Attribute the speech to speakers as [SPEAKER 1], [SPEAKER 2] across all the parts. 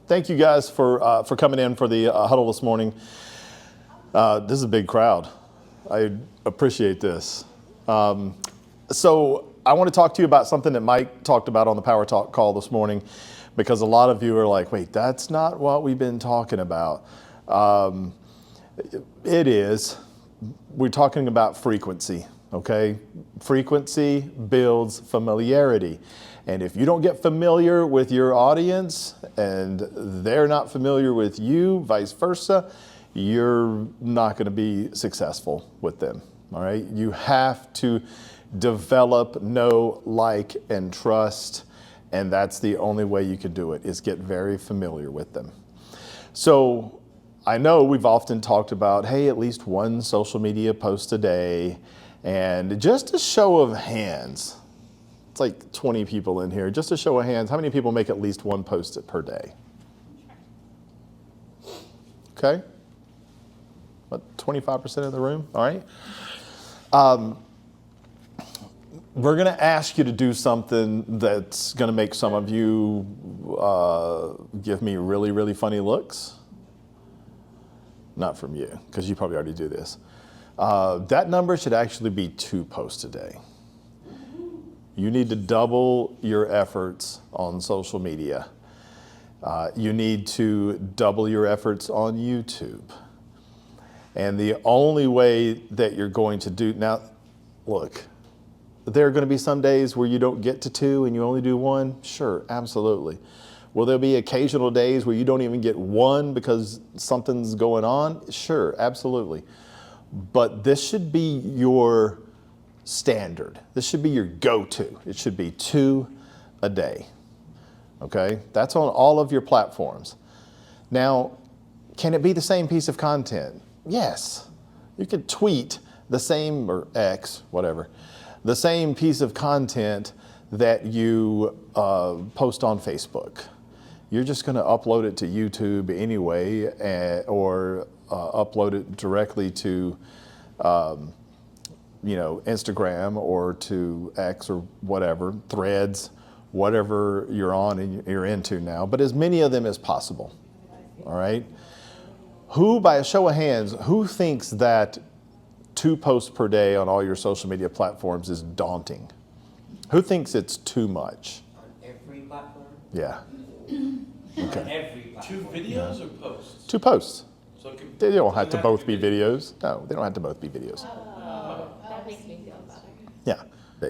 [SPEAKER 1] Thank you guys for coming in for the huddle this morning. This is a big crowd. I appreciate this. So I want to talk to you about something that Mike talked about on the Power Talk call this morning, because a lot of you are like, wait, that's not what we've been talking about. It is. We're talking about frequency, okay? Frequency builds familiarity. And if you don't get familiar with your audience and they're not familiar with you, vice versa, you're not going to be successful with them, all right? You have to develop, know, like, and trust, and that's the only way you can do it, is get very familiar with them. So I know we've often talked about, hey, at least one social media post a day, and just a show of hands, it's like 20 people in here, just a show of hands, how many people make at least one post per day? Okay, about 25% of the room, all right? We're going to ask you to do something that's going to make some of you give me really, really funny looks. Not from you, because you probably already do this. That number should actually be 2 posts a day. You need to double your efforts on social media. You need to double your efforts on YouTube. And the only way that you're going to do, now, look, there are going to be some days where you don't get to 2 and you only do 1. Sure, absolutely. Will there be occasional days where you don't even get 1 because something's going on? Sure, absolutely. But this should be your standard. This should be your go-to. It should be 2 a day. Okay? That's on all of your platforms. Now, can it be the same piece of content? Yes. You could tweet the same, or X, whatever, the same piece of content that you post on Facebook. You're just going to upload it to YouTube anyway, or upload it directly to Instagram or to X or whatever, Threads, whatever you're on and you're into now, but as many of them as possible, all right? Who, by a show of hands, who thinks that 2 posts per day on all your social media platforms is daunting? Who thinks it's too much?
[SPEAKER 2] On every platform?
[SPEAKER 1] Yeah. Okay.
[SPEAKER 2] On every platform.
[SPEAKER 3] 2 videos or posts?
[SPEAKER 1] 2 posts.
[SPEAKER 3] So it can,
[SPEAKER 1] They don't have to both be videos. No, they don't have to both be videos.
[SPEAKER 4] That makes me feel better.
[SPEAKER 1] Yeah.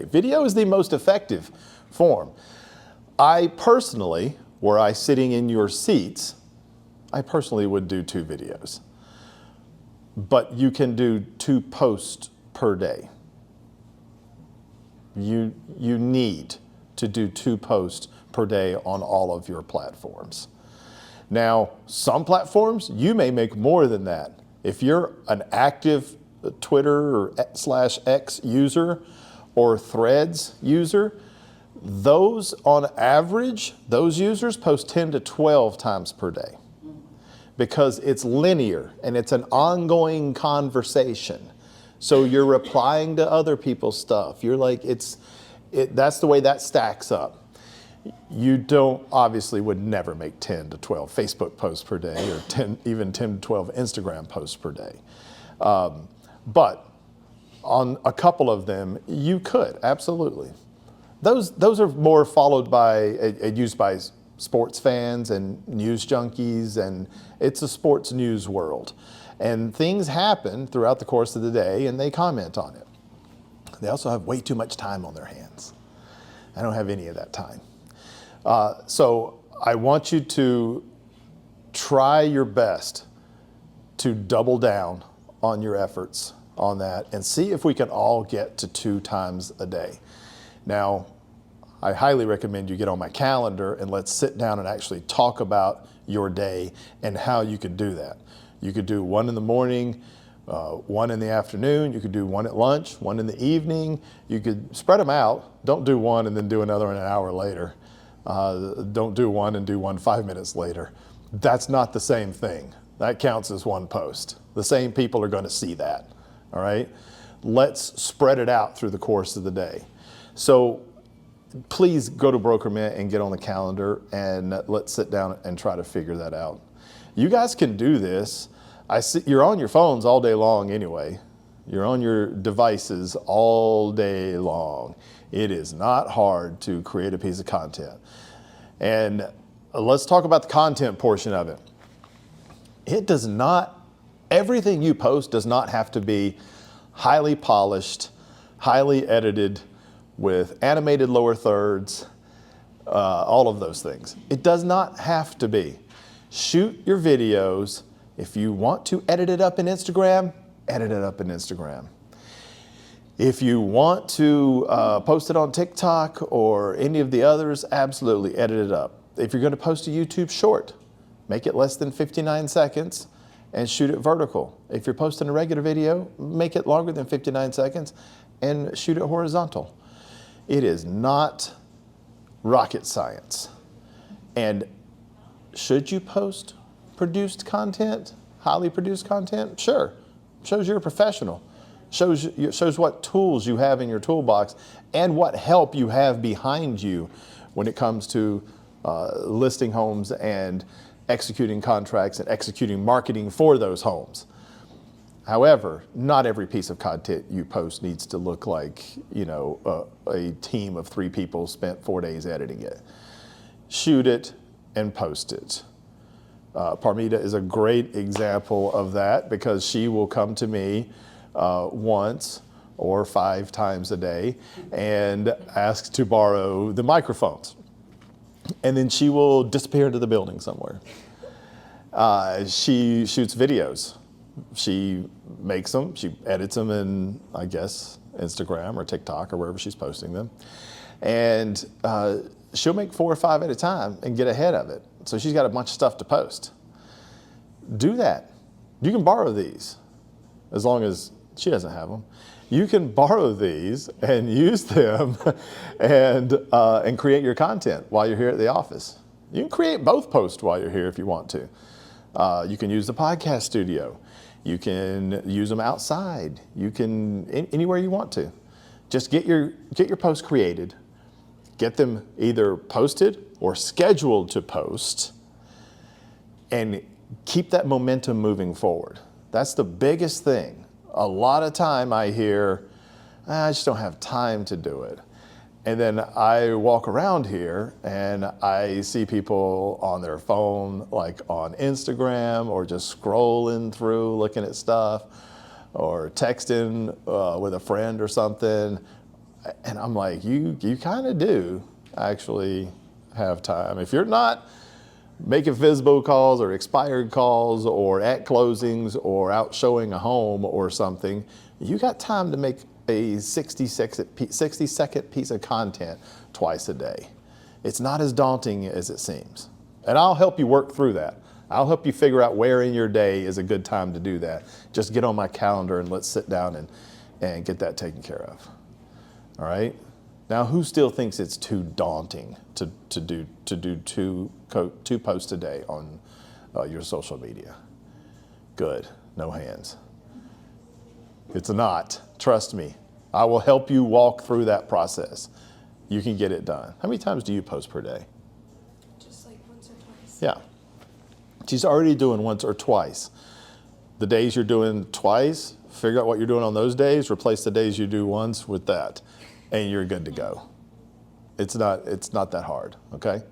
[SPEAKER 1] Video is the most effective form. I personally, were I sitting in your seats, I personally would do 2 videos. But you can do 2 posts per day. You need to do 2 posts per day on all of your platforms. Now, some platforms, you may make more than that. If you're an active Twitter or /X user or Threads user, those on average, those users post 10 to 12 times per day, because it's linear and it's an ongoing conversation. So you're replying to other people's stuff. You're like, that's the way that stacks up. You don't, obviously would never make 10 to 12 Facebook posts per day, or even 10 to 12 Instagram posts per day. But on a couple of them, you could, absolutely. Those are more followed by, used by sports fans and news junkies, and it's a sports news world. And things happen throughout the course of the day and they comment on it. They also have way too much time on their hands. I don't have any of that time. So I want you to try your best to double down on your efforts on that and see if we can all get to 2 times a day. Now, I highly recommend you get on my calendar and let's sit down and actually talk about your day and how you could do that. You could do 1 in the morning, 1 in the afternoon, you could do 1 at lunch, 1 in the evening. You could spread them out. Don't do 1 and then do another an hour later. Don't do 1 and do 1 5 minutes later. That's not the same thing. That counts as 1 post. The same people are going to see that, all right? Let's spread it out through the course of the day. So please go to BrokerMint and get on the calendar, and let's sit down and try to figure that out. You guys can do this. I see you're on your phones all day long anyway. You're on your devices all day long. It is not hard to create a piece of content. And let's talk about the content portion of it. Everything you post does not have to be highly polished, highly edited, with animated lower thirds, all of those things. It does not have to be. Shoot your videos. If you want to edit it up in Instagram, edit it up in Instagram. If you want to post it on TikTok or any of the others, absolutely edit it up. If you're going to post a YouTube short, make it less than 59 seconds and shoot it vertical. If you're posting a regular video, make it longer than 59 seconds and shoot it horizontal. It is not rocket science. And should you post produced content, highly produced content? Sure. Shows you're a professional. Shows what tools you have in your toolbox and what help you have behind you when it comes to listing homes and executing contracts and executing marketing for those homes. However, not every piece of content you post needs to look like, a team of 3 people spent 4 days editing it. Shoot it and post it. Parmita is a great example of that because she will come to me once or 5 times a day and ask to borrow the microphones. And then she will disappear into the building somewhere. She shoots videos. She makes them, she edits them in, I guess, Instagram or TikTok or wherever she's posting them. And she'll make 4 or 5 at a time and get ahead of it. So she's got a bunch of stuff to post. Do that. You can borrow these as long as she doesn't have them. You can borrow these and use them and create your content while you're here at the office. You can create both posts while you're here if you want to. You can use the podcast studio. You can use them outside. You can anywhere you want to. Just get your posts created. Get them either posted or scheduled to post, and keep that momentum moving forward. That's the biggest thing. A lot of time I hear, I just don't have time to do it. And then I walk around here and I see people on their phone, like on Instagram, or just scrolling through, looking at stuff, or texting with a friend or something. And I'm like, you kind of do actually have time. If you're not making FSBO calls or expired calls or at closings or out showing a home or something, you got time to make a 60-second piece of content twice a day. It's not as daunting as it seems. And I'll help you work through that. I'll help you figure out where in your day is a good time to do that. Just get on my calendar and let's sit down and get that taken care of. All right? Now, who still thinks it's too daunting to do 2 posts a day on your social media? Good. No hands. It's not. Trust me. I will help you walk through that process. You can get it done. How many times do you post per day?
[SPEAKER 4] Just like once or twice.
[SPEAKER 1] Yeah. She's already doing once or twice. The days you're doing twice, figure out what you're doing on those days, replace the days you do once with that, and you're good to go. It's not that hard, okay?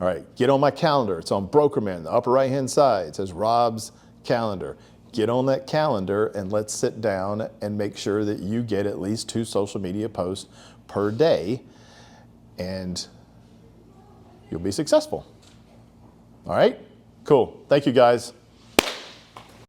[SPEAKER 1] All right, get on my calendar. It's on BrokerMint, the upper right-hand side. It says Rob's calendar. Get on that calendar and let's sit down and make sure that you get at least 2 social media posts per day, and you'll be successful. All right? Cool. Thank you, guys.